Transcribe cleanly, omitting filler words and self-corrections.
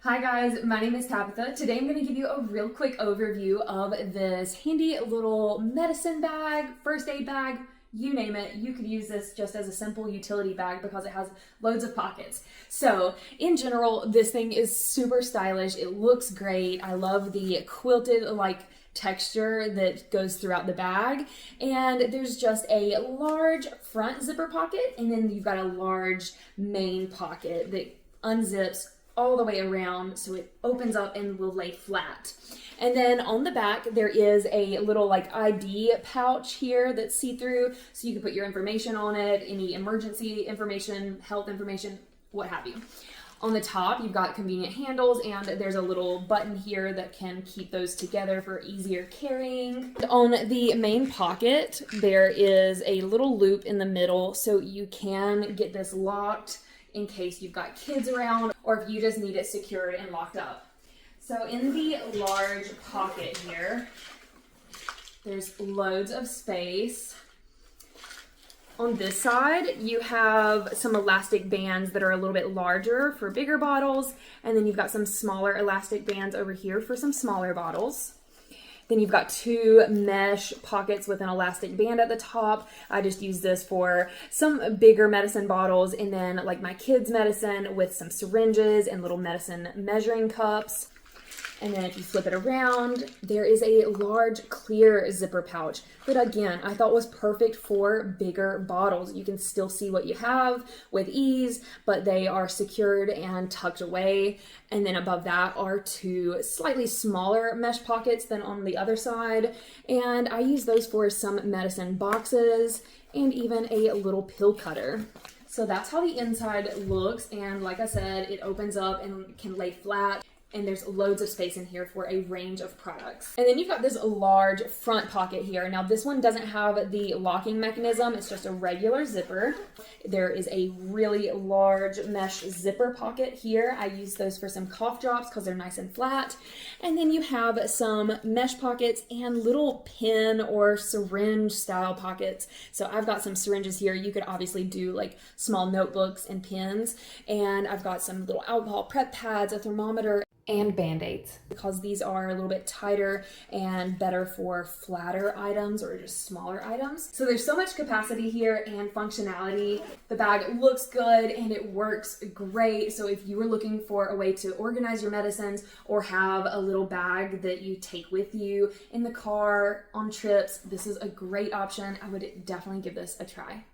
Hi guys, my name is Tabitha. Today I'm going to give you a real quick overview of this handy little medicine bag, first aid bag, you name it. You could use this just as a simple utility bag because it has loads of pockets. So in general, this thing is super stylish. It looks great. I love the quilted texture that goes throughout the bag, and there's just a large front zipper pocket, and then you've got a large main pocket that unzips all the way around so it opens up and will lay flat. And then on the back there is a little ID pouch here that's see-through, so you can put your information on it, any emergency information, health information, what have you. On the top, you've got convenient handles, and there's a little button here that can keep those together for easier carrying. On the main pocket, there is a little loop in the middle, so you can get this locked in case you've got kids around, or if you just need it secured and locked up. So in the large pocket here, there's loads of space. On this side, you have some elastic bands that are a little bit larger for bigger bottles, and then you've got some smaller elastic bands over here for some smaller bottles. Then you've got two mesh pockets with an elastic band at the top. I just use this for some bigger medicine bottles, and then my kids' medicine with some syringes and little medicine measuring cups. And then if you flip it around, there is a large clear zipper pouch that, again, I thought was perfect for bigger bottles. You can still see what you have with ease, but they are secured and tucked away. And then above that are two slightly smaller mesh pockets than on the other side. And I use those for some medicine boxes and even a little pill cutter. So that's how the inside looks. And like I said, it opens up and can lay flat. And there's loads of space in here for a range of products. And then you've got this large front pocket here. Now this one doesn't have the locking mechanism, it's just a regular zipper. There is a really large mesh zipper pocket here. I use those for some cough drops because they're nice and flat. And then you have some mesh pockets and little pen or syringe style pockets. So I've got some syringes here. You could obviously do small notebooks and pens. And I've got some little alcohol prep pads, a thermometer, and Band-Aids, because these are a little bit tighter and better for flatter items or just smaller items. So there's so much capacity here and functionality. The bag looks good and it works great. So if you were looking for a way to organize your medicines or have a little bag that you take with you in the car on trips, this is a great option. I would definitely give this a try.